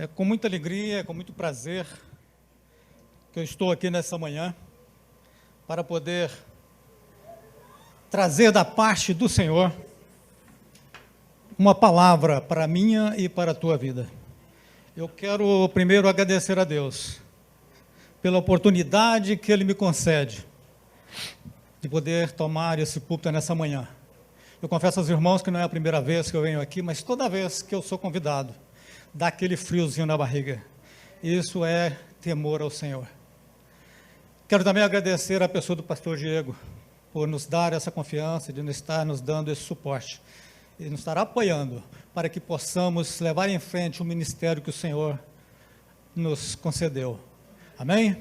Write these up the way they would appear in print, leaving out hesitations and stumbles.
É com muita alegria, é com muito prazer que eu estou aqui nessa manhã para poder trazer da parte do Senhor uma palavra para a minha e para a tua vida. Eu quero primeiro agradecer a Deus pela oportunidade que Ele me concede de poder tomar esse púlpito nessa manhã. Eu confesso aos irmãos que não é a primeira vez que eu venho aqui, mas toda vez que eu sou convidado, dá aquele friozinho na barriga. Isso é temor ao Senhor. Quero também agradecer a pessoa do pastor Diego por nos dar essa confiança, de estar nos dando esse suporte e nos estar apoiando para que possamos levar em frente o ministério que o Senhor nos concedeu. Amém?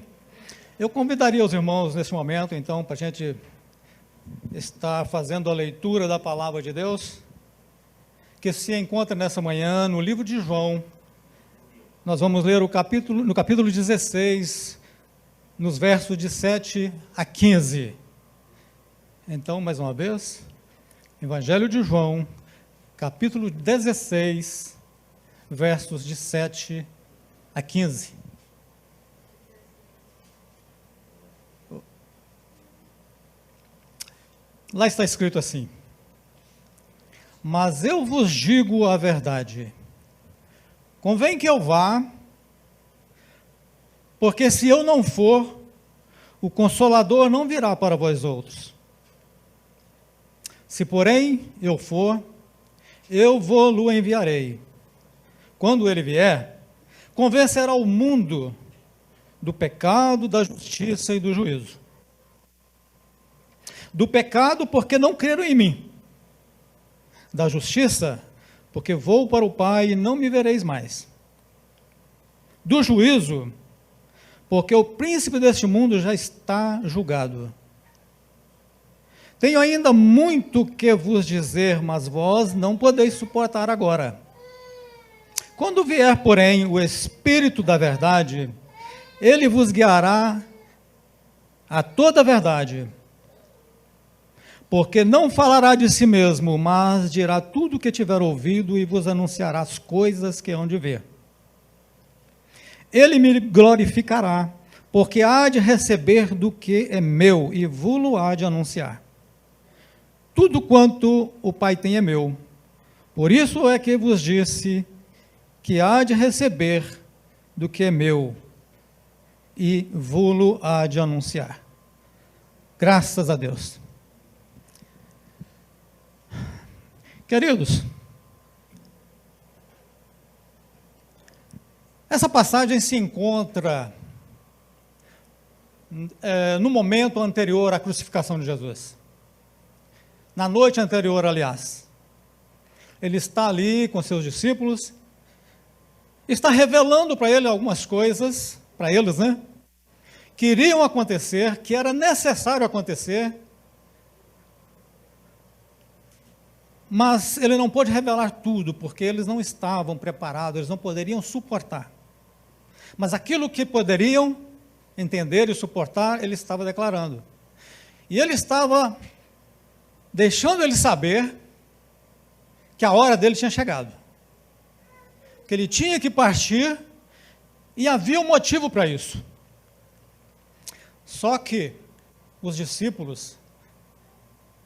Eu convidaria os irmãos nesse momento, então, para a gente estar fazendo a leitura da palavra de Deus, que se encontra nessa manhã no livro de João. Nós vamos ler no capítulo 16, nos versos de 7 a 15. Então, mais uma vez, Evangelho de João, capítulo 16, versos de 7 a 15. Lá está escrito assim: mas eu vos digo a verdade, convém que eu vá, porque se eu não for, o Consolador não virá para vós outros. Se, porém, eu for, eu vou-lo enviarei. Quando ele vier, convencerá o mundo do pecado, da justiça e do juízo. Do pecado, porque não creram em mim. Da justiça, porque vou para o Pai e não me vereis mais. Do juízo, porque o príncipe deste mundo já está julgado. Tenho ainda muito que vos dizer, mas vós não podeis suportar agora. Quando vier, porém, o Espírito da verdade, ele vos guiará a toda a verdade, porque não falará de si mesmo, mas dirá tudo o que tiver ouvido e vos anunciará as coisas que hão de ver. Ele me glorificará, porque há de receber do que é meu e vos-lo há de anunciar. Tudo quanto o Pai tem é meu. Por isso é que vos disse que há de receber do que é meu e vos-lo há de anunciar. Graças a Deus. Queridos, essa passagem se encontra no momento anterior à crucificação de Jesus. Na noite anterior, aliás. Ele está ali com seus discípulos, está revelando para ele algumas coisas, para eles, que iriam acontecer, que era necessário acontecer, mas ele não pôde revelar tudo, porque eles não estavam preparados, eles não poderiam suportar. Mas aquilo que poderiam entender e suportar, ele estava declarando. E ele estava deixando eles saber que a hora dele tinha chegado. Que ele tinha que partir e havia um motivo para isso. Só que os discípulos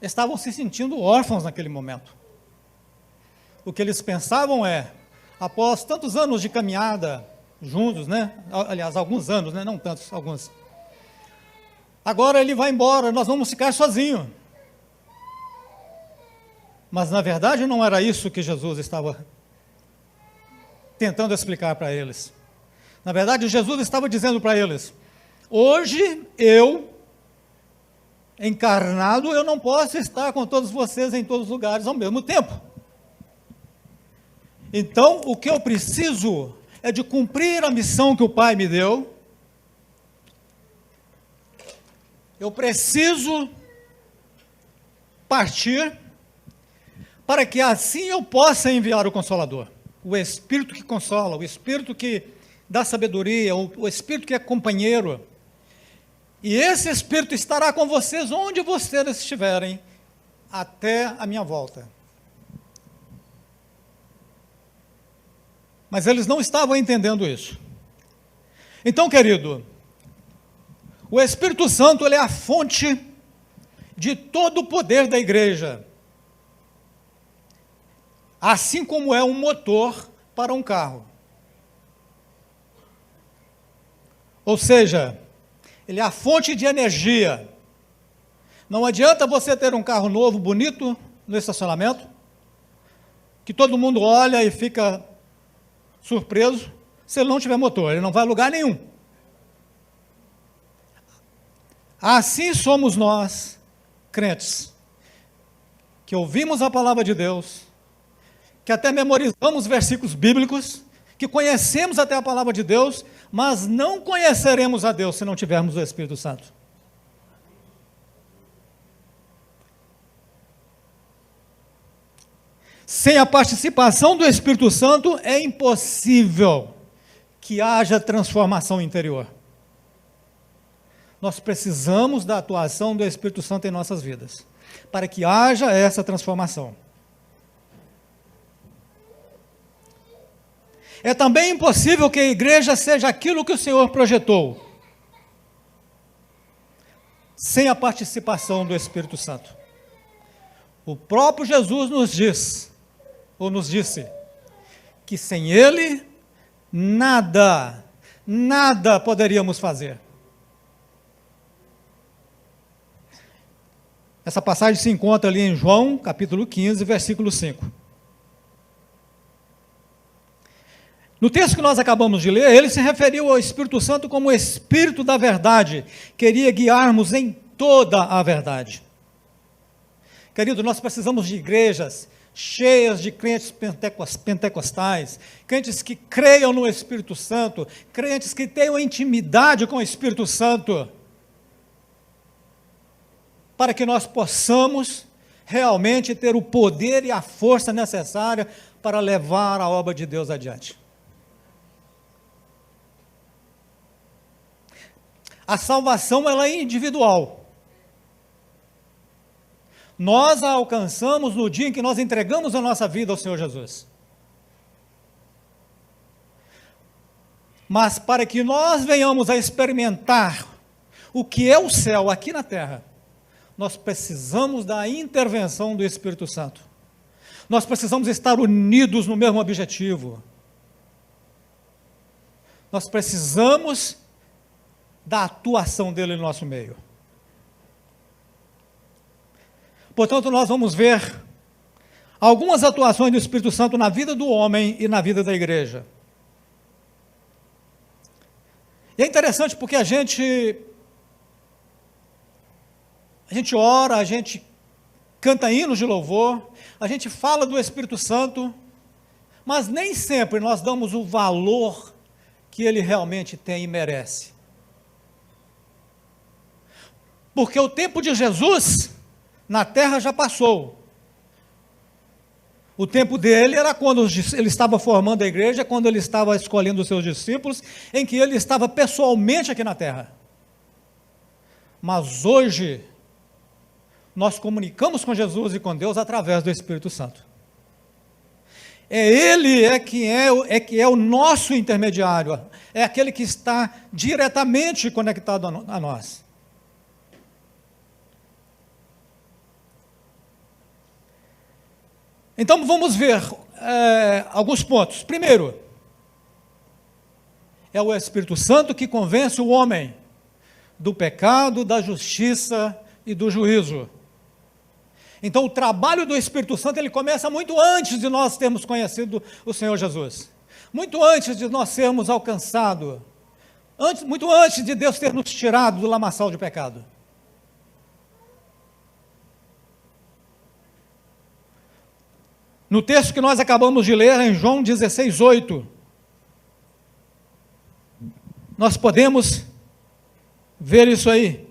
estavam se sentindo órfãos naquele momento. O que eles pensavam é, após tantos anos de caminhada juntos, aliás, alguns anos, não tantos, alguns. Agora ele vai embora, nós vamos ficar sozinhos. Mas, na verdade, não era isso que Jesus estava tentando explicar para eles. Na verdade, Jesus estava dizendo para eles, hoje eu, encarnado, eu não posso estar com todos vocês em todos os lugares ao mesmo tempo. Então, o que eu preciso é de cumprir a missão que o Pai me deu. Eu preciso partir para que assim eu possa enviar o Consolador, o Espírito que consola, o Espírito que dá sabedoria, o Espírito que é companheiro. E esse Espírito estará com vocês onde vocês estiverem, até a minha volta. Mas eles não estavam entendendo isso. Então, querido, o Espírito Santo ele é a fonte de todo o poder da igreja. Assim como é um motor para um carro. Ou seja, ele é a fonte de energia. Não adianta você ter um carro novo, bonito, no estacionamento, que todo mundo olha e fica surpreso, se ele não tiver motor, ele não vai a lugar nenhum. Assim somos nós, crentes, que ouvimos a palavra de Deus, que até memorizamos versículos bíblicos, que conhecemos até a palavra de Deus, mas não conheceremos a Deus se não tivermos o Espírito Santo. Sem a participação do Espírito Santo, é impossível que haja transformação interior. Nós precisamos da atuação do Espírito Santo em nossas vidas, para que haja essa transformação. É também impossível que a igreja seja aquilo que o Senhor projetou, sem a participação do Espírito Santo. O próprio Jesus nos disse, que sem Ele, nada poderíamos fazer. Essa passagem se encontra ali em João, capítulo 15, versículo 5. No texto que nós acabamos de ler, ele se referiu ao Espírito Santo como o Espírito da verdade, queria guiar-nos em toda a verdade. Querido, nós precisamos de igrejas cheias de crentes pentecostais, crentes que creiam no Espírito Santo, crentes que tenham intimidade com o Espírito Santo, para que nós possamos realmente ter o poder e a força necessária para levar a obra de Deus adiante. A salvação ela é individual. Nós a alcançamos no dia em que nós entregamos a nossa vida ao Senhor Jesus. Mas para que nós venhamos a experimentar o que é o céu aqui na terra, nós precisamos da intervenção do Espírito Santo. Nós precisamos estar unidos no mesmo objetivo. Nós precisamos da atuação dele no nosso meio. Portanto, nós vamos ver algumas atuações do Espírito Santo na vida do homem e na vida da igreja. E é interessante porque a gente ora, a gente canta hinos de louvor, a gente fala do Espírito Santo, mas nem sempre nós damos o valor que ele realmente tem e merece. Porque o tempo de Jesus na terra já passou. O tempo dele era quando ele estava formando a igreja, quando ele estava escolhendo os seus discípulos, em que ele estava pessoalmente aqui na terra. Mas hoje, nós comunicamos com Jesus e com Deus através do Espírito Santo. Ele que é o nosso intermediário, é aquele que está diretamente conectado a nós. Então vamos ver alguns pontos. Primeiro, é o Espírito Santo que convence o homem do pecado, da justiça e do juízo. Então o trabalho do Espírito Santo ele começa muito antes de nós termos conhecido o Senhor Jesus. Muito antes de nós sermos alcançados. Muito antes de Deus ter nos tirado do lamaçal de pecado. No texto que nós acabamos de ler, em João 16, 8, nós podemos ver isso aí.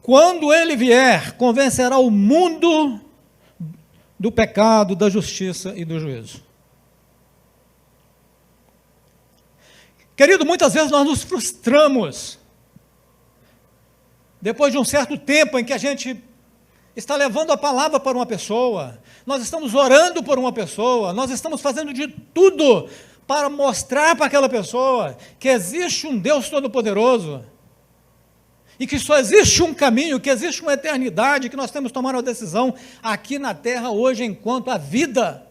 Quando ele vier, convencerá o mundo do pecado, da justiça e do juízo. Querido, muitas vezes nós nos frustramos, depois de um certo tempo em que a gente está levando a palavra para uma pessoa, nós estamos orando por uma pessoa, nós estamos fazendo de tudo para mostrar para aquela pessoa que existe um Deus Todo-Poderoso e que só existe um caminho, que existe uma eternidade, que nós temos que tomar uma decisão aqui na terra hoje enquanto a vida.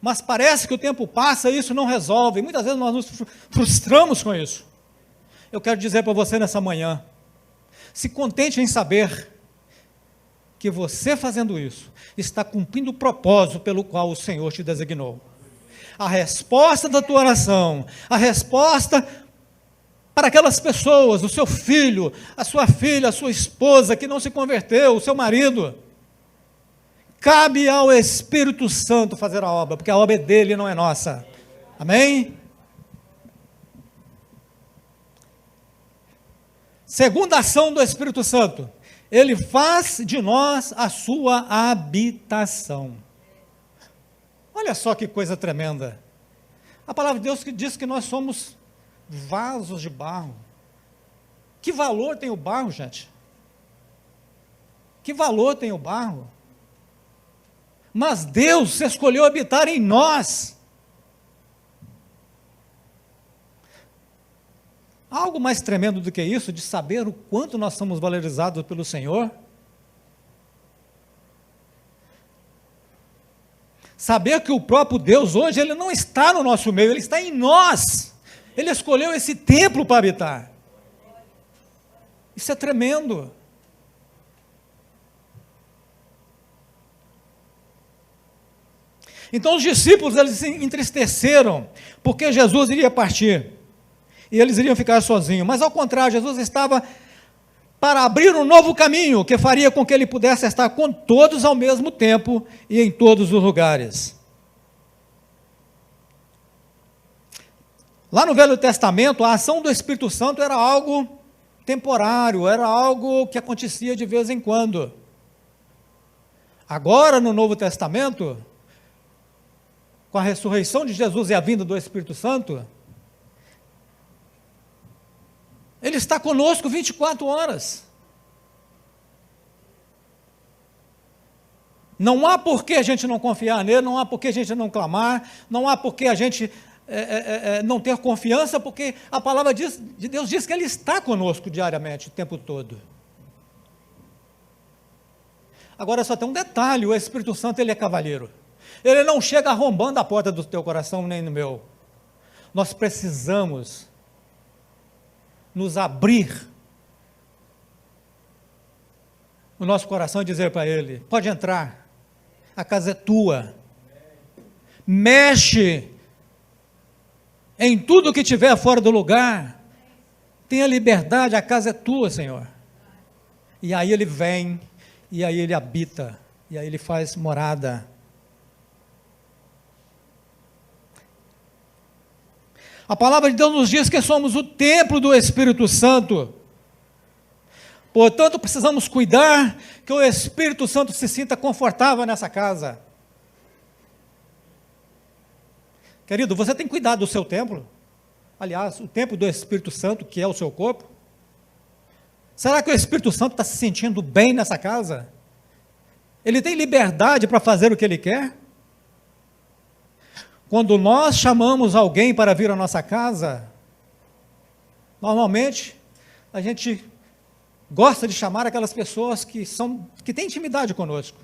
Mas parece que o tempo passa e isso não resolve. Muitas vezes nós nos frustramos com isso. Eu quero dizer para você nessa manhã, se contente em saber que você fazendo isso está cumprindo o propósito pelo qual o Senhor te designou. A resposta da tua oração, a resposta para aquelas pessoas, o seu filho, a sua filha, a sua esposa que não se converteu, o seu marido, cabe ao Espírito Santo fazer a obra, porque a obra é dele, não é nossa. Amém? Segunda ação do Espírito Santo, ele faz de nós a sua habitação. Olha só que coisa tremenda. A palavra de Deus diz que nós somos vasos de barro. Que valor tem o barro, gente? Que valor tem o barro? Mas Deus escolheu habitar em nós. Há algo mais tremendo do que isso, de saber o quanto nós somos valorizados pelo Senhor? Saber que o próprio Deus hoje, Ele não está no nosso meio, Ele está em nós. Ele escolheu esse templo para habitar. Isso é tremendo. Então os discípulos, eles se entristeceram, porque Jesus iria partir, e eles iriam ficar sozinhos, mas ao contrário, Jesus estava para abrir um novo caminho, que faria com que ele pudesse estar com todos ao mesmo tempo, e em todos os lugares. Lá no Velho Testamento, a ação do Espírito Santo era algo temporário, era algo que acontecia de vez em quando. Agora, no Novo Testamento, com a ressurreição de Jesus e a vinda do Espírito Santo, Ele está conosco 24 horas. Não há por que a gente não confiar nele, não há por que a gente não clamar, não há por que a gente não ter confiança, porque a palavra de Deus diz que Ele está conosco diariamente, o tempo todo. Agora só tem um detalhe, o Espírito Santo, ele é cavalheiro. Ele não chega arrombando a porta do teu coração, nem no meu. Nós precisamos nos abrir o nosso coração e dizer para Ele, pode entrar, a casa é tua, mexe em tudo que tiver fora do lugar, tenha liberdade, a casa é tua, Senhor. E aí Ele vem, e aí Ele habita, e aí Ele faz morada. A palavra de Deus nos diz que somos o templo do Espírito Santo. Portanto, precisamos cuidar que o Espírito Santo se sinta confortável nessa casa. Querido, você tem cuidado do seu templo? Aliás, o templo do Espírito Santo, que é o seu corpo? Será que o Espírito Santo está se sentindo bem nessa casa? Ele tem liberdade para fazer o que ele quer? Quando nós chamamos alguém para vir à nossa casa, normalmente a gente gosta de chamar aquelas pessoas que têm intimidade conosco.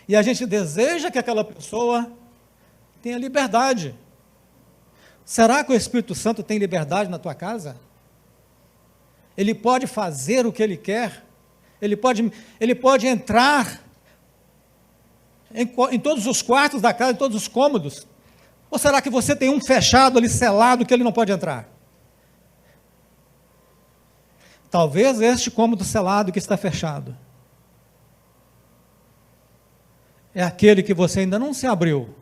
E a gente deseja que aquela pessoa tenha liberdade. Será que o Espírito Santo tem liberdade na tua casa? Ele pode fazer o que ele quer? Ele pode entrar em todos os quartos da casa, em todos os cômodos? Ou será que você tem um fechado ali, selado, que ele não pode entrar? Talvez este cômodo selado que está fechado é aquele que você ainda não se abriu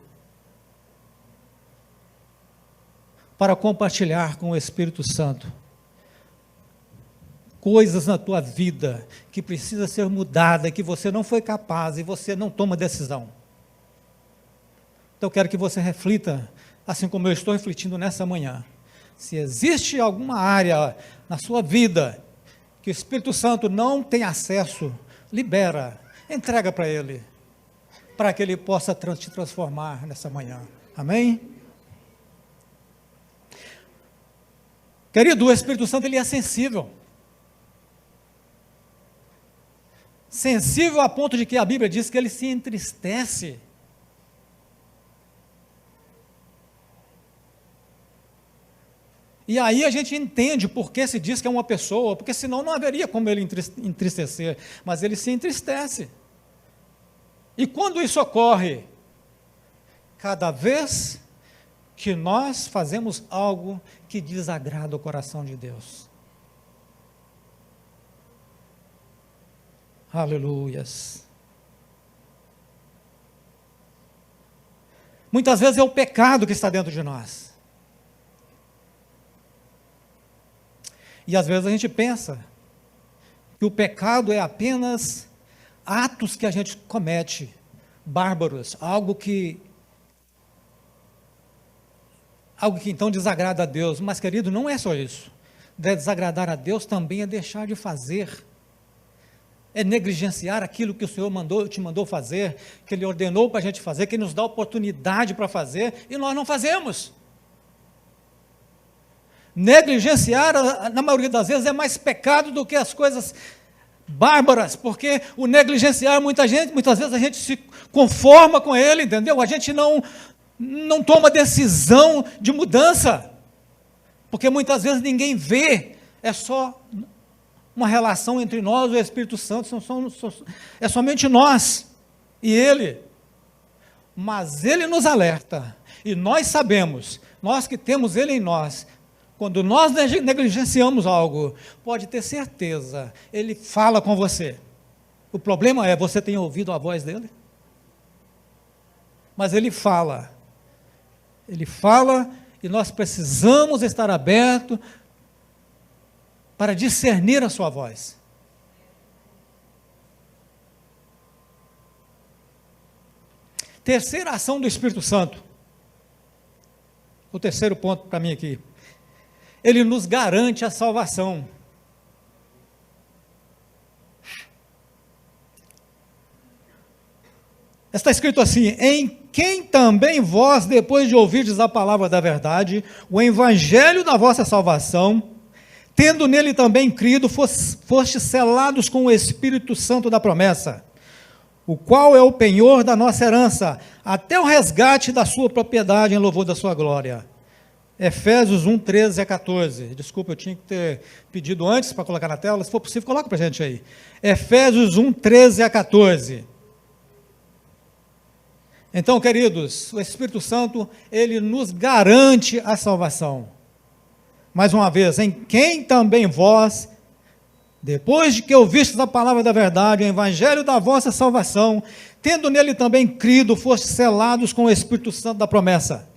para compartilhar com o Espírito Santo coisas na tua vida que precisa ser mudada, que você não foi capaz e você não toma decisão. Então eu quero que você reflita, assim como eu estou refletindo nessa manhã, se existe alguma área na sua vida que o Espírito Santo não tem acesso, libera, entrega para Ele, para que Ele possa te transformar nessa manhã. Amém? Querido, o Espírito Santo ele é sensível. Sensível a ponto de que a Bíblia diz que ele se entristece. E aí a gente entende por que se diz que é uma pessoa, porque senão não haveria como ele entristecer, mas ele se entristece. E quando isso ocorre? Cada vez que nós fazemos algo que desagrada o coração de Deus. Aleluias. Muitas vezes é o pecado que está dentro de nós. E às vezes a gente pensa que o pecado é apenas atos que a gente comete, bárbaros, algo que então desagrada a Deus. Mas, querido, não é só isso. Desagradar a Deus também é deixar de fazer. É negligenciar aquilo que o Senhor te mandou fazer, que Ele ordenou para a gente fazer, que Ele nos dá oportunidade para fazer, e nós não fazemos. Negligenciar, na maioria das vezes, é mais pecado do que as coisas bárbaras, porque o negligenciar, muitas vezes a gente se conforma com ele, entendeu? A gente não toma decisão de mudança, porque muitas vezes ninguém vê, é só uma relação entre nós e o Espírito Santo, é somente nós e Ele. Mas Ele nos alerta, e nós sabemos, nós que temos Ele em nós, quando nós negligenciamos algo, pode ter certeza, Ele fala com você. O problema é, você tem ouvido a voz dEle? Mas Ele fala e nós precisamos estar abertos para discernir a sua voz. Terceira ação do Espírito Santo. O terceiro ponto para mim aqui. Ele nos garante a salvação. Está escrito assim: em quem também vós, depois de ouvirdes a palavra da verdade, o evangelho da vossa salvação, tendo nele também crido, fostes selados com o Espírito Santo da promessa, o qual é o penhor da nossa herança, até o resgate da sua propriedade em louvor da sua glória. Efésios 1, 13 a 14. Desculpa, eu tinha que ter pedido antes para colocar na tela. Se for possível, coloca para a gente aí. Efésios 1, 13 a 14. Então, queridos, o Espírito Santo, ele nos garante a salvação. Mais uma vez, em quem também vós, depois de que ouvistes a palavra da verdade, o evangelho da vossa salvação, tendo nele também crido, fostes selados com o Espírito Santo da promessa,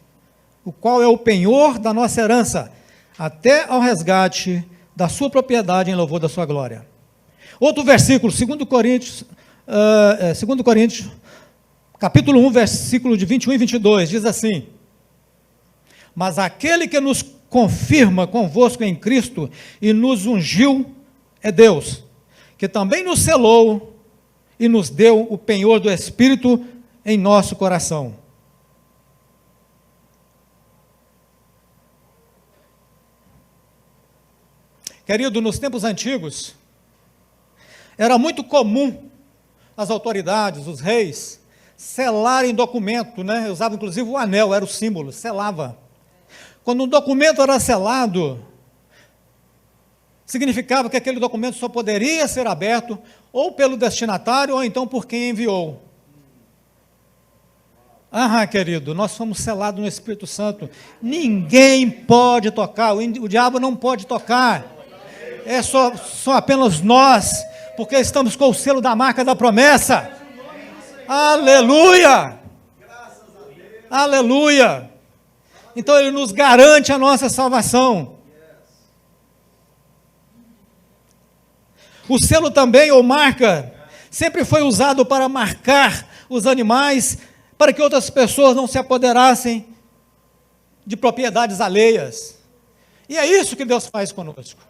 o qual é o penhor da nossa herança, até ao resgate da sua propriedade em louvor da sua glória. Outro versículo, 2 Coríntios, capítulo 1, versículo de 21 e 22, diz assim: mas aquele que nos confirma convosco em Cristo e nos ungiu é Deus, que também nos selou e nos deu o penhor do Espírito em nosso coração. Querido, nos tempos antigos, era muito comum as autoridades, os reis, selarem documento, né? Usavam inclusive o anel, era o símbolo, selava. Quando um documento era selado, significava que aquele documento só poderia ser aberto ou pelo destinatário ou então por quem enviou. Querido, nós fomos selados no Espírito Santo. Ninguém pode tocar, o diabo não pode tocar. É só apenas nós, porque estamos com o selo da marca da promessa. Aleluia! Aleluia! Então Ele nos garante a nossa salvação. O selo também, ou marca, sempre foi usado para marcar os animais, para que outras pessoas não se apoderassem de propriedades alheias. E é isso que Deus faz conosco.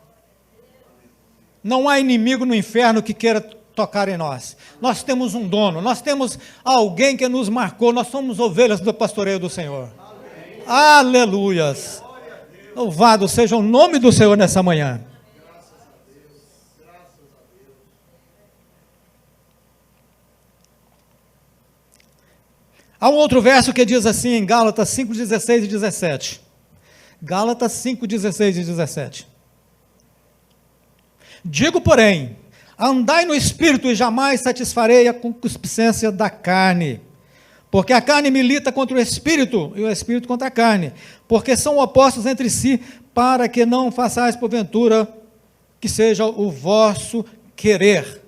Não há inimigo no inferno que queira tocar em nós. Nós temos um dono, nós temos alguém que nos marcou, nós somos ovelhas do pastoreio do Senhor. Aleluias! Louvado seja o nome do Senhor nessa manhã. Há um outro verso que diz assim em Gálatas 5:16 e 17. Gálatas 5:16 e 17. Digo, porém, andai no Espírito e jamais satisfarei a concupiscência da carne. Porque a carne milita contra o Espírito e o Espírito contra a carne. Porque são opostos entre si, para que não façais porventura que seja o vosso querer.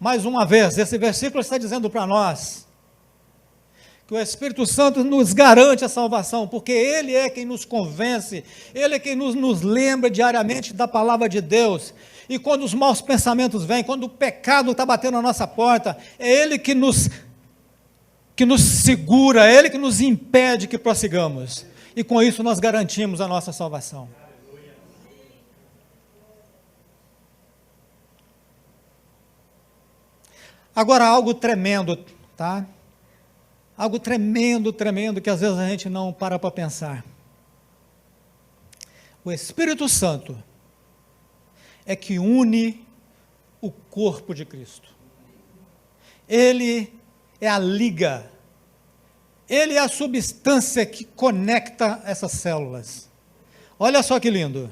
Mais uma vez, esse versículo está dizendo para nós que o Espírito Santo nos garante a salvação, porque Ele é quem nos convence, Ele é quem nos lembra diariamente da palavra de Deus. E quando os maus pensamentos vêm, quando o pecado está batendo na nossa porta, é Ele que nos segura, é Ele que nos impede que prossigamos. E com isso nós garantimos a nossa salvação. Agora, algo tremendo, tá? Algo tremendo, tremendo, que às vezes a gente não para pensar. O Espírito Santo é que une o corpo de Cristo. Ele é a liga. Ele é a substância que conecta essas células. Olha só que lindo.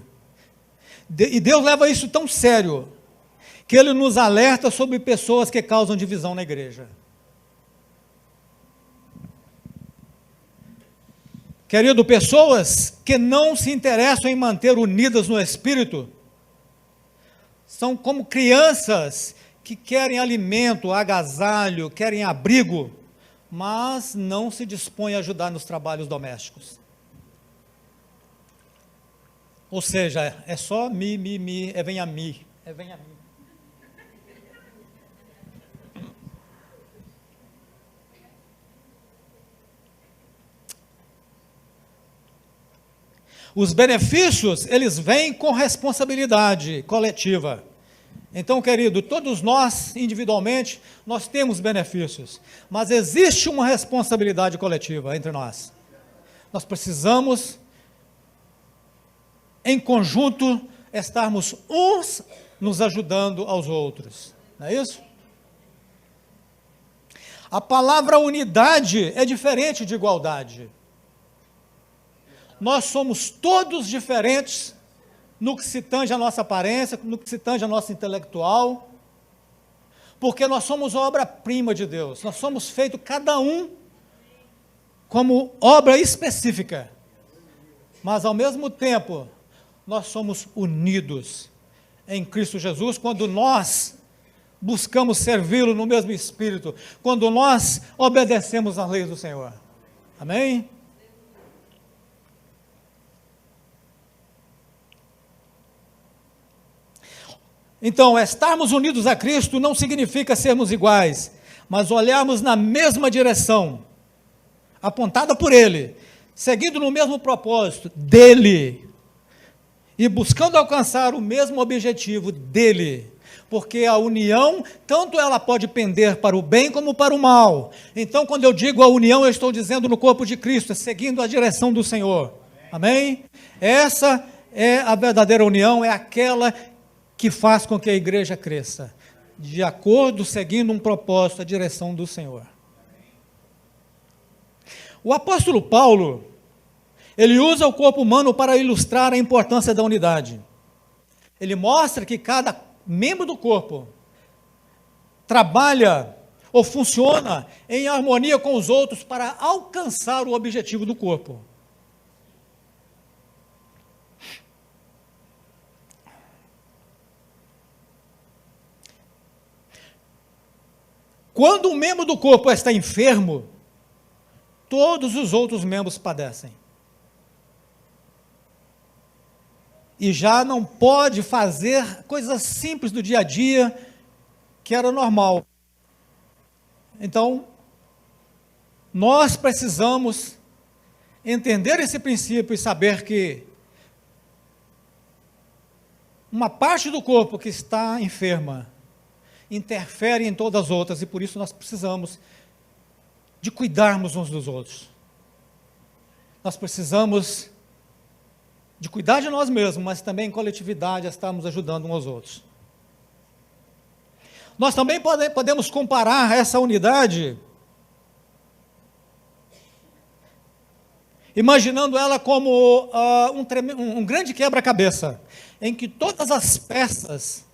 E Deus leva isso tão sério, que Ele nos alerta sobre pessoas que causam divisão na igreja. Querido, pessoas que não se interessam em manter unidas no Espírito, são como crianças que querem alimento, agasalho, querem abrigo, mas não se dispõem a ajudar nos trabalhos domésticos. Ou seja, é só mi, é vem a mim, é vem a mim. Os benefícios, eles vêm com responsabilidade coletiva. Então, querido, todos nós, individualmente, nós temos benefícios, mas existe uma responsabilidade coletiva entre nós. Nós precisamos, em conjunto, estarmos uns nos ajudando aos outros. Não é isso? A palavra unidade é diferente de igualdade. Nós somos todos diferentes no que se tange a nossa aparência, no que se tange a nossa intelectual, porque nós somos obra-prima de Deus, nós somos feitos cada um como obra específica, mas ao mesmo tempo, nós somos unidos em Cristo Jesus, quando nós buscamos servi-lo no mesmo Espírito, quando nós obedecemos às leis do Senhor. Amém? Então, estarmos unidos a Cristo não significa sermos iguais, mas olharmos na mesma direção, apontada por Ele, seguindo no mesmo propósito dEle, e buscando alcançar o mesmo objetivo dEle, porque a união, tanto ela pode pender para o bem como para o mal. Então, quando eu digo a união, eu estou dizendo no corpo de Cristo, seguindo a direção do Senhor. Amém? Essa é a verdadeira união, é aquela que faz com que a igreja cresça, de acordo, seguindo um propósito, a direção do Senhor. O apóstolo Paulo, ele usa o corpo humano para ilustrar a importância da unidade. Ele mostra que cada membro do corpo trabalha ou funciona em harmonia com os outros para alcançar o objetivo do corpo. Quando um membro do corpo está enfermo, todos os outros membros padecem. E já não pode fazer coisas simples do dia a dia, que era normal. Então, nós precisamos entender esse princípio e saber que uma parte do corpo que está enferma interfere em todas as outras, e por isso nós precisamos de cuidarmos uns dos outros. Nós precisamos de cuidar de nós mesmos, mas também em coletividade estarmos ajudando uns aos outros. Nós também podemos comparar essa unidade, imaginando ela como um grande quebra-cabeça, em que todas as peças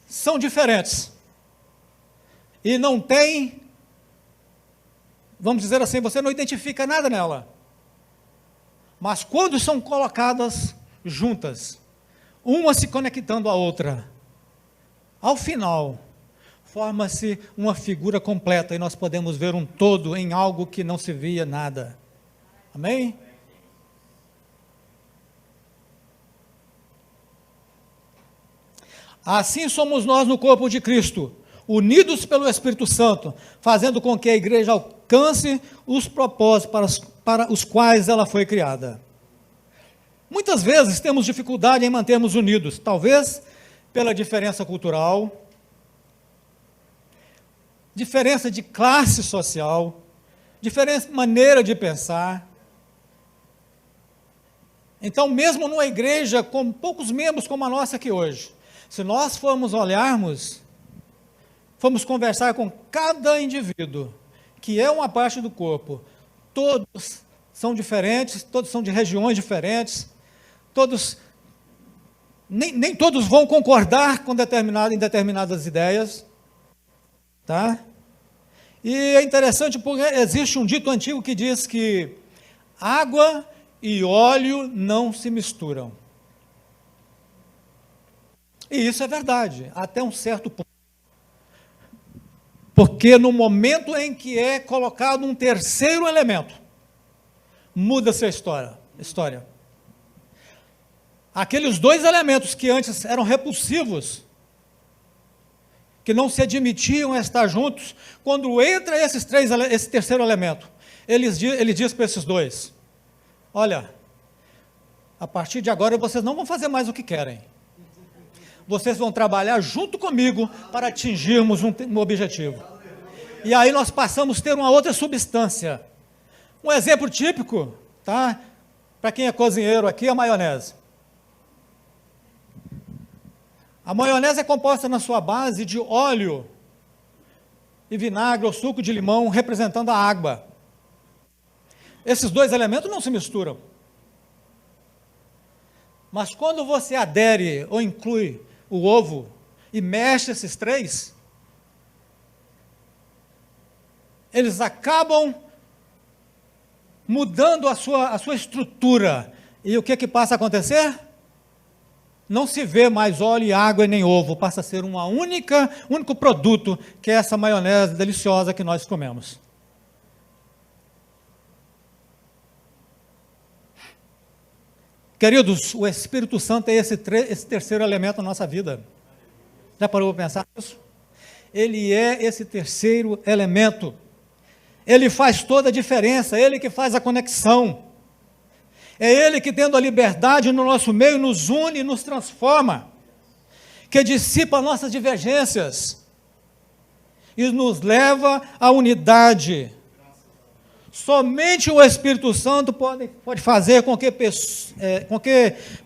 são diferentes. E não tem, vamos dizer assim, você não identifica nada nela. Mas quando são colocadas juntas, uma se conectando à outra, ao final, forma-se uma figura completa e nós podemos ver um todo em algo que não se via nada. Amém? Assim somos nós no corpo de Cristo, unidos pelo Espírito Santo, fazendo com que a igreja alcance os propósitos para os quais ela foi criada. Muitas vezes temos dificuldade em mantermos unidos, talvez pela diferença cultural, diferença de classe social, diferença de maneira de pensar. Então, mesmo numa igreja com poucos membros como a nossa aqui hoje, se nós formos conversar com cada indivíduo, que é uma parte do corpo, todos são diferentes, todos são de regiões diferentes, nem todos vão concordar com em determinadas ideias, tá? E é interessante porque existe um dito antigo que diz que água e óleo não se misturam. E isso é verdade, até um certo ponto. Porque no momento em que é colocado um terceiro elemento, muda-se a história. Aqueles dois elementos que antes eram repulsivos, que não se admitiam a estar juntos, quando entra esse terceiro elemento, ele diz para esses dois: olha, a partir de agora vocês não vão fazer mais o que querem. Vocês vão trabalhar junto comigo para atingirmos um objetivo. E aí nós passamos a ter uma outra substância. Um exemplo típico, tá? Para quem é cozinheiro aqui, a maionese. A maionese é composta na sua base de óleo e vinagre ou suco de limão, representando a água. Esses dois elementos não se misturam. Mas quando você adere ou inclui o ovo e mexe esses três, eles acabam mudando a sua estrutura. E o que passa a acontecer? Não se vê mais óleo e água e nem ovo, passa a ser único produto, que é essa maionese deliciosa que nós comemos. Queridos, o Espírito Santo é esse terceiro elemento na nossa vida. Já parou para pensar nisso? Ele é esse terceiro elemento. Ele faz toda a diferença, ele que faz a conexão. É ele que, tendo a liberdade no nosso meio, nos une e nos transforma, que dissipa nossas divergências e nos leva à unidade. Somente o Espírito Santo pode fazer com que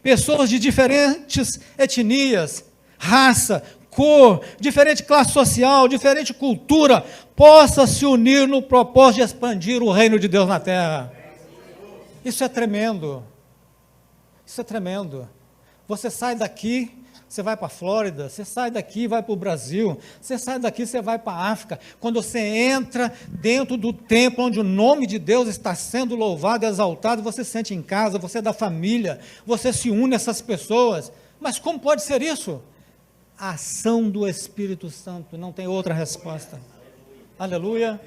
pessoas de diferentes etnias, raça, cor, diferente classe social, diferente cultura, possam se unir no propósito de expandir o reino de Deus na terra. Isso é tremendo. Isso é tremendo. Você sai daqui, você vai para a Flórida, você sai daqui, vai para o Brasil, você sai daqui, você vai para a África. Quando você entra dentro do templo onde o nome de Deus está sendo louvado, exaltado, você se sente em casa, você é da família, você se une a essas pessoas. Mas como pode ser isso? A ação do Espírito Santo, não tem outra resposta. Aleluia.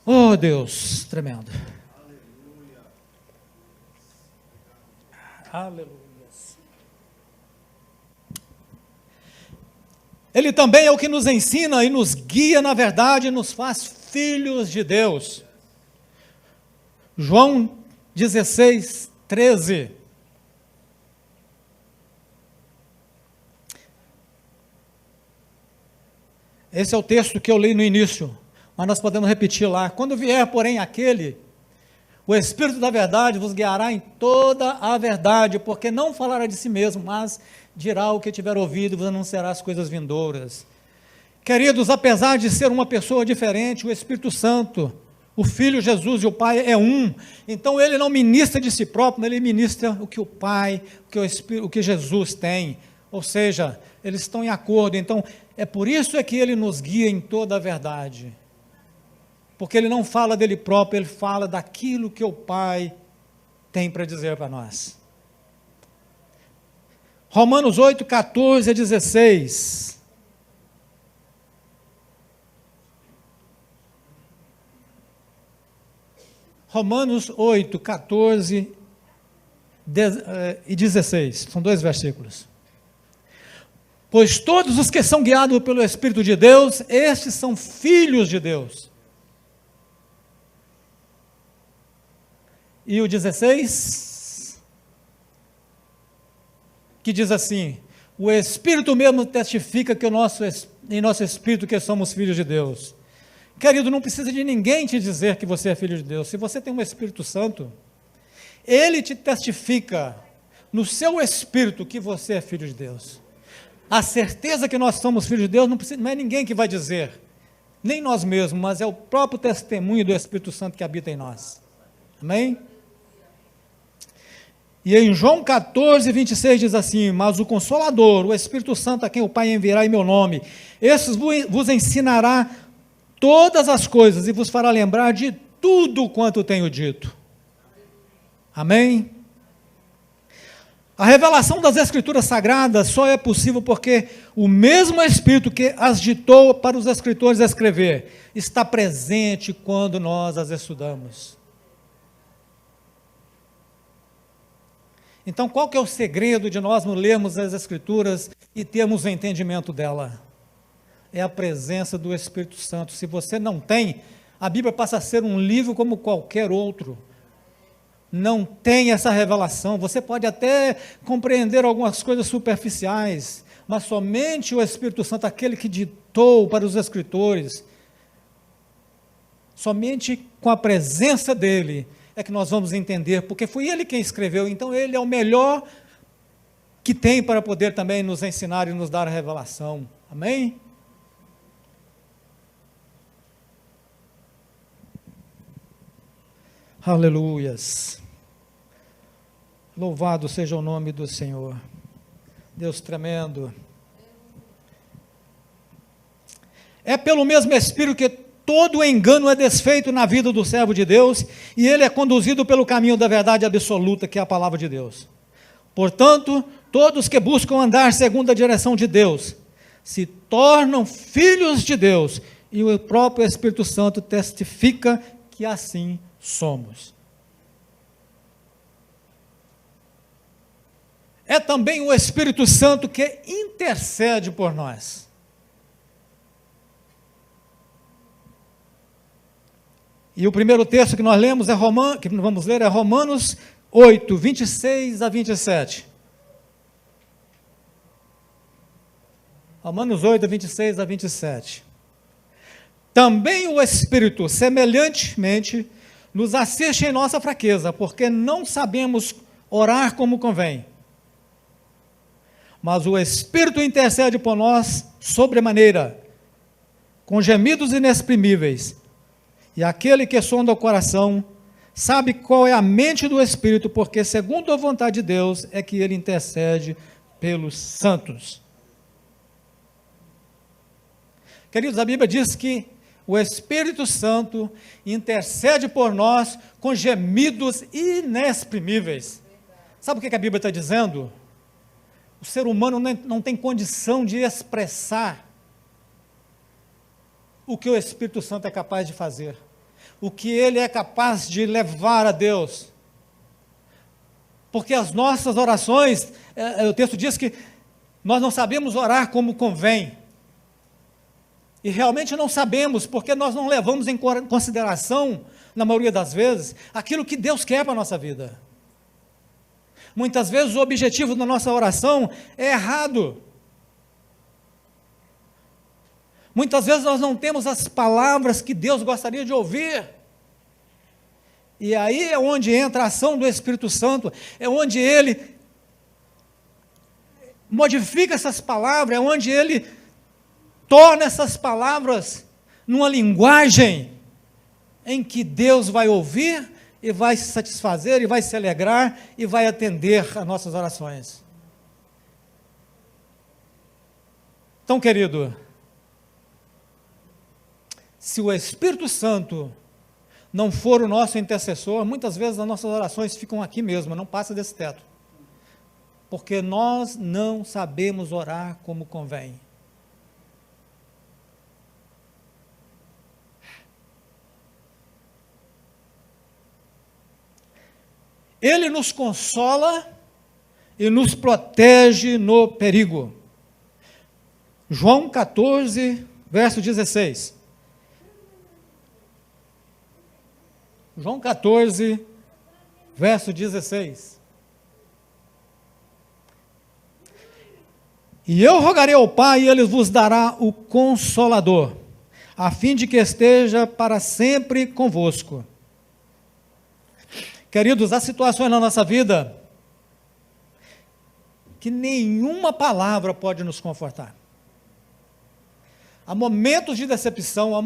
Oh, Deus, tremendo. Aleluia. Ele também é o que nos ensina e nos guia na verdade, e nos faz filhos de Deus. João 16, 13. Esse é o texto que eu li no início. Mas nós podemos repetir lá: quando vier, porém, aquele, o Espírito da verdade vos guiará em toda a verdade, porque não falará de si mesmo, mas dirá o que tiver ouvido e vos anunciará as coisas vindouras. Queridos, apesar de ser uma pessoa diferente, o Espírito Santo, o Filho Jesus e o Pai é um. Então ele não ministra de si próprio, ele ministra o que o Pai, o que Jesus tem. Ou seja, eles estão em acordo. Então, é por isso que ele nos guia em toda a verdade. Porque ele não fala dele próprio, ele fala daquilo que o Pai tem para dizer para nós. Romanos 8, 14 a 16. Romanos 8, 14 e 16. São 2 versículos. Pois todos os que são guiados pelo Espírito de Deus, estes são filhos de Deus. E o 16, que diz assim: o Espírito mesmo testifica que em nosso Espírito que somos filhos de Deus. Querido, não precisa de ninguém te dizer que você é filho de Deus. Se você tem um Espírito Santo, ele te testifica no seu espírito que você é filho de Deus. A certeza que nós somos filhos de Deus não é ninguém que vai dizer, nem nós mesmos, mas é o próprio testemunho do Espírito Santo que habita em nós. Amém? E em João 14, 26 diz assim: mas o Consolador, o Espírito Santo, a quem o Pai enviará em meu nome, esses vos ensinará todas as coisas e vos fará lembrar de tudo quanto tenho dito. Amém? A revelação das Escrituras Sagradas só é possível porque o mesmo Espírito que as ditou para os escritores escrever está presente quando nós as estudamos. Então, qual que é o segredo de nós lermos as Escrituras e termos o entendimento dela? É a presença do Espírito Santo. Se você não tem, a Bíblia passa a ser um livro como qualquer outro. Não tem essa revelação. Você pode até compreender algumas coisas superficiais, mas somente o Espírito Santo, aquele que ditou para os escritores, somente com a presença dele é que nós vamos entender, porque foi ele quem escreveu. Então ele é o melhor que tem para poder também nos ensinar e nos dar a revelação. Amém? Aleluias. Louvado seja o nome do Senhor. Deus tremendo. É pelo mesmo Espírito que todo engano é desfeito na vida do servo de Deus, e ele é conduzido pelo caminho da verdade absoluta, que é a palavra de Deus. Portanto, todos que buscam andar segundo a direção de Deus, se tornam filhos de Deus, e o próprio Espírito Santo testifica que assim somos. É também o Espírito Santo que intercede por nós. E o primeiro texto que nós lemos vamos ler é Romanos 8, 26 a 27. Romanos 8, 26 a 27. Também o Espírito, semelhantemente, nos assiste em nossa fraqueza, porque não sabemos orar como convém. Mas o Espírito intercede por nós sobremaneira, com gemidos inexprimíveis. E aquele que sonda o coração sabe qual é a mente do Espírito, porque segundo a vontade de Deus é que ele intercede pelos santos. Queridos, a Bíblia diz que o Espírito Santo intercede por nós com gemidos inexprimíveis. Sabe o que a Bíblia está dizendo? O ser humano não tem condição de expressar o que o Espírito Santo é capaz de fazer, o que ele é capaz de levar a Deus. Porque as nossas orações, o texto diz que nós não sabemos orar como convém. E realmente não sabemos, porque nós não levamos em consideração, na maioria das vezes, aquilo que Deus quer para a nossa vida. Muitas vezes o objetivo da nossa oração é errado. Muitas vezes nós não temos as palavras que Deus gostaria de ouvir. E aí é onde entra a ação do Espírito Santo, é onde Ele modifica essas palavras, é onde Ele torna essas palavras numa linguagem em que Deus vai ouvir e vai se satisfazer, e vai se alegrar, e vai atender às nossas orações. Então, querido, se o Espírito Santo não for o nosso intercessor, muitas vezes as nossas orações ficam aqui mesmo, não passa desse teto. Porque nós não sabemos orar como convém. Ele nos consola e nos protege no perigo. João 14, verso 16. João 14, verso 16. E eu rogarei ao Pai, e Ele vos dará o Consolador, a fim de que esteja para sempre convosco. Queridos, há situações na nossa vida que nenhuma palavra pode nos confortar. Há momentos de decepção, há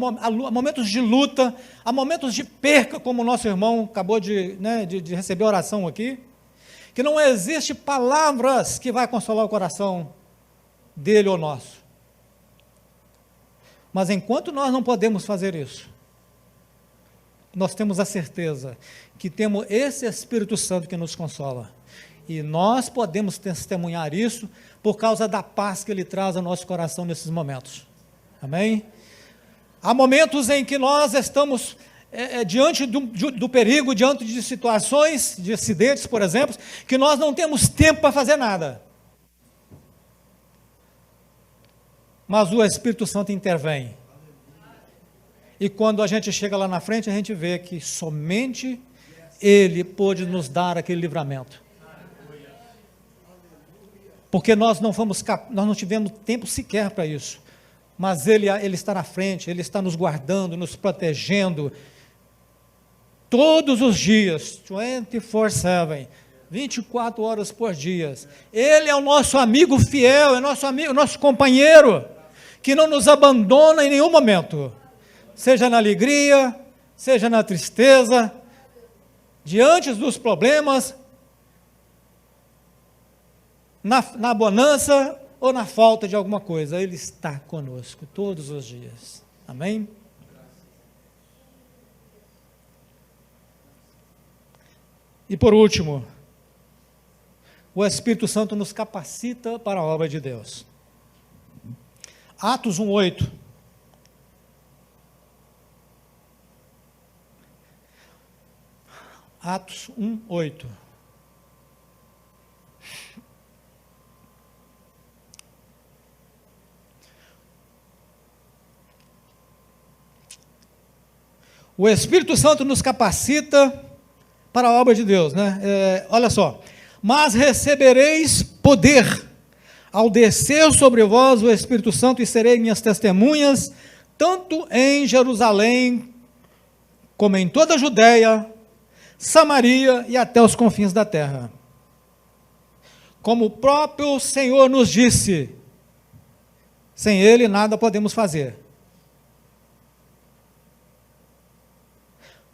momentos de luta, há momentos de perca, como o nosso irmão acabou de receber a oração aqui, que não existe palavras que vai consolar o coração dele ou nosso. Mas enquanto nós não podemos fazer isso, nós temos a certeza que temos esse Espírito Santo que nos consola. E nós podemos testemunhar isso por causa da paz que Ele traz ao nosso coração nesses momentos. Amém? Há momentos em que nós estamos diante do perigo, diante de situações, de acidentes, por exemplo, que nós não temos tempo para fazer nada. Mas o Espírito Santo intervém. E quando a gente chega lá na frente, a gente vê que somente Ele pôde nos dar aquele livramento. Porque nós não tivemos tempo sequer para isso. Mas Ele está na frente, Ele está nos guardando, nos protegendo, todos os dias, 24/7, 24 horas por dia. Ele é o nosso amigo fiel, é nosso amigo, nosso companheiro, que não nos abandona em nenhum momento, seja na alegria, seja na tristeza, diante dos problemas, na bonança ou na falta de alguma coisa, Ele está conosco todos os dias. Amém? E por último, o Espírito Santo nos capacita para a obra de Deus. Atos 1:8. Atos 1:8. O Espírito Santo nos capacita para a obra de Deus, né? Olha só. Mas recebereis poder ao descer sobre vós o Espírito Santo, e serei minhas testemunhas, tanto em Jerusalém, como em toda a Judéia, Samaria e até os confins da terra. Como o próprio Senhor nos disse, sem Ele nada podemos fazer.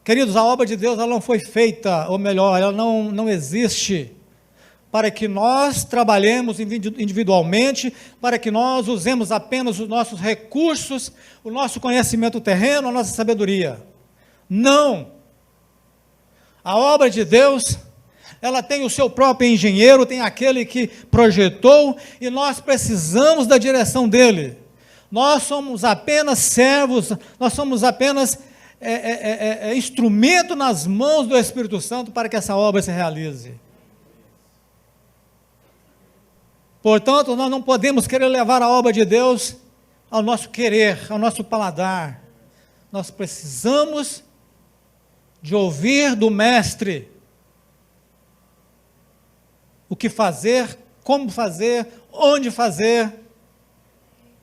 Queridos, a obra de Deus ela não foi feita, ou melhor, ela não existe para que nós trabalhemos individualmente, para que nós usemos apenas os nossos recursos, o nosso conhecimento terreno, a nossa sabedoria. Não! A obra de Deus, ela tem o seu próprio engenheiro, tem aquele que projetou, e nós precisamos da direção dele. Nós somos apenas servos, nós somos apenas instrumento nas mãos do Espírito Santo para que essa obra se realize. Portanto, nós não podemos querer levar a obra de Deus ao nosso querer, ao nosso paladar. Nós precisamos de ouvir do Mestre o que fazer, como fazer, onde fazer,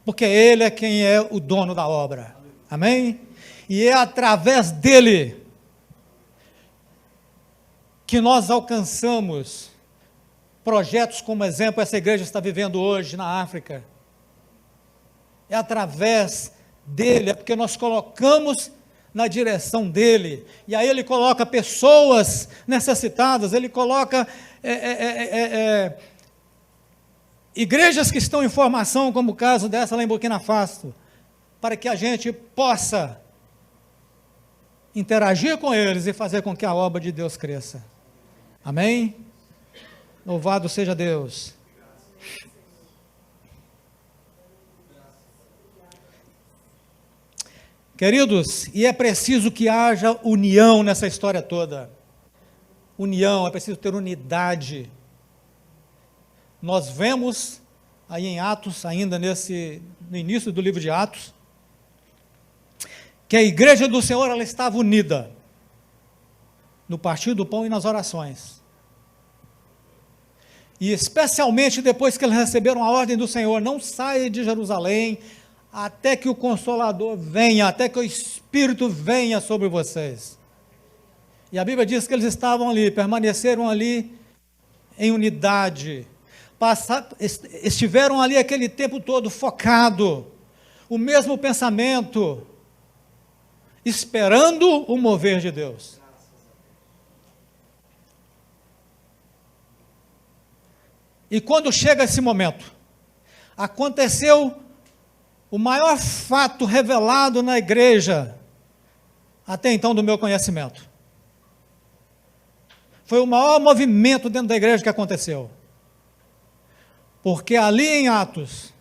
porque Ele é quem é o dono da obra. Amém? E é através dEle que nós alcançamos projetos como exemplo essa igreja está vivendo hoje na África. É através dEle, é porque nós colocamos na direção dEle, e aí Ele coloca pessoas necessitadas, Ele coloca igrejas que estão em formação, como o caso dessa lá em Burkina Faso, para que a gente possa interagir com eles e fazer com que a obra de Deus cresça. Amém? Louvado seja Deus. Queridos, e é preciso que haja união nessa história toda. União, é preciso ter unidade. Nós vemos aí em Atos, ainda no início do livro de Atos, que a igreja do Senhor ela estava unida no partir do pão e nas orações. E especialmente depois que eles receberam a ordem do Senhor, não saia de Jerusalém até que o Consolador venha, até que o Espírito venha sobre vocês. E a Bíblia diz que eles estavam ali, permaneceram ali em unidade, estiveram ali aquele tempo todo focado, o mesmo pensamento, esperando o mover de Deus. E quando chega esse momento, aconteceu o maior fato revelado na igreja, até então do meu conhecimento. Foi o maior movimento dentro da igreja que aconteceu. Porque ali em Atos,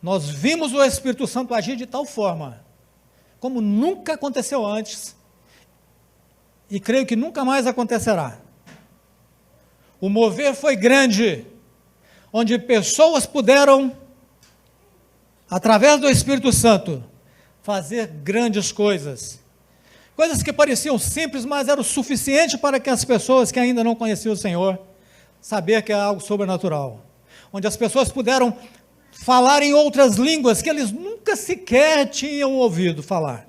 nós vimos o Espírito Santo agir de tal forma, como nunca aconteceu antes, e creio que nunca mais acontecerá. O mover foi grande, onde pessoas puderam, através do Espírito Santo, fazer grandes coisas. Coisas que pareciam simples, mas eram suficientes para que as pessoas que ainda não conheciam o Senhor, saber que é algo sobrenatural. Onde as pessoas puderam falar em outras línguas que eles nunca sequer tinham ouvido falar.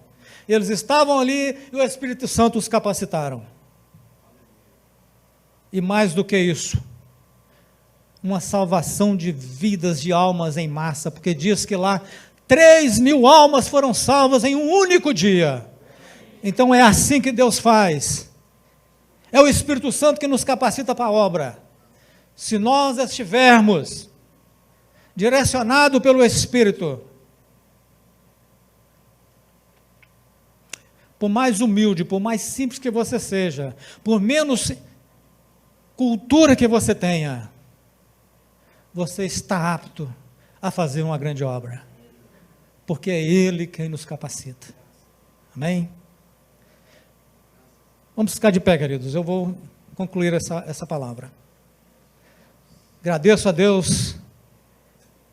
Eles estavam ali e o Espírito Santo os capacitaram. E mais do que isso, uma salvação de vidas, de almas em massa, porque diz que lá 3.000 almas foram salvas em um único dia. Então é assim que Deus faz. É o Espírito Santo que nos capacita para a obra. Se nós estivermos direcionados pelo Espírito, por mais humilde, por mais simples que você seja, por menos cultura que você tenha, você está apto a fazer uma grande obra, porque é Ele quem nos capacita. Amém? Vamos ficar de pé, queridos, eu vou concluir essa palavra. Agradeço a Deus,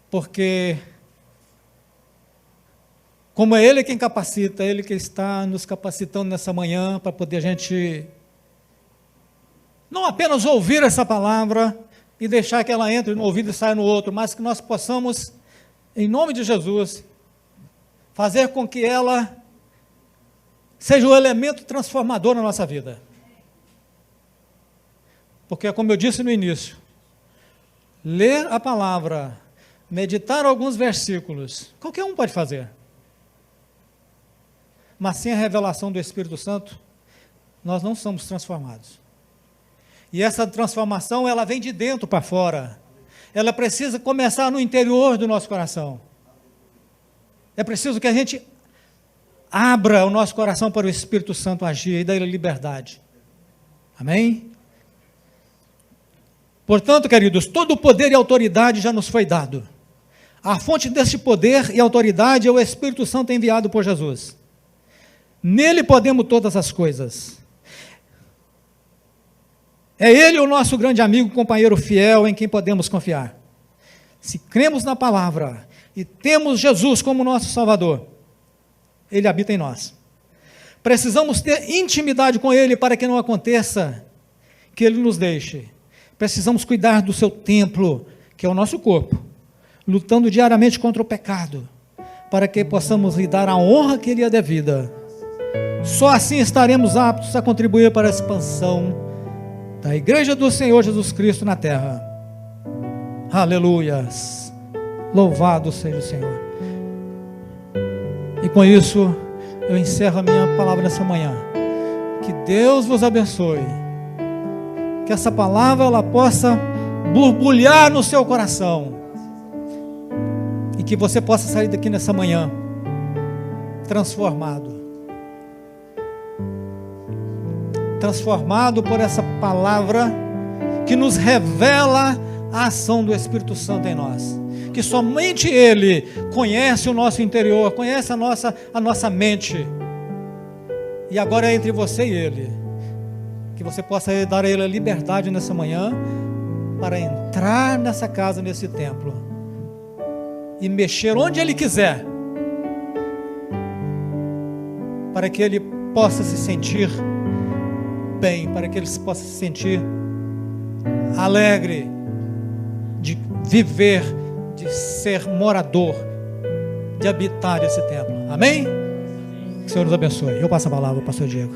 porque como é Ele quem capacita, Ele que está nos capacitando nessa manhã, para poder a gente não apenas ouvir essa palavra, e deixar que ela entre no ouvido e saia no outro, mas que nós possamos, em nome de Jesus, fazer com que ela seja o elemento transformador na nossa vida. Porque, como eu disse no início, ler a palavra, meditar alguns versículos, qualquer um pode fazer. Mas sem a revelação do Espírito Santo, nós não somos transformados. E essa transformação, ela vem de dentro para fora. Ela precisa começar no interior do nosso coração. É preciso que a gente abra o nosso coração para o Espírito Santo agir e dar liberdade. Amém? Portanto, queridos, todo o poder e autoridade já nos foi dado. A fonte deste poder e autoridade é o Espírito Santo enviado por Jesus. Nele podemos todas as coisas. É Ele o nosso grande amigo, companheiro fiel, em quem podemos confiar. Se cremos na palavra e temos Jesus como nosso Salvador, Ele habita em nós. Precisamos ter intimidade com Ele para que não aconteça que Ele nos deixe. Precisamos cuidar do seu templo, que é o nosso corpo, lutando diariamente contra o pecado, para que possamos lhe dar a honra que lhe é devida. Só assim estaremos aptos a contribuir para a expansão da Igreja do Senhor Jesus Cristo na terra. Aleluias! Louvado seja o Senhor. E com isso, eu encerro a minha palavra nessa manhã. Que Deus vos abençoe. Que essa palavra ela possa borbulhar no seu coração. E que você possa sair daqui nessa manhã transformado. Transformado por essa palavra que nos revela a ação do Espírito Santo em nós. Que somente Ele conhece o nosso interior, conhece a nossa mente. E agora é entre você e Ele. Que você possa dar a Ele a liberdade nessa manhã para entrar nessa casa, nesse templo e mexer onde Ele quiser, para que Ele possa se sentir bem, para que Ele possa se sentir alegre de viver, de ser morador, de habitar esse templo. Amém? Que o Senhor nos abençoe. Eu passo a palavra ao pastor Diego.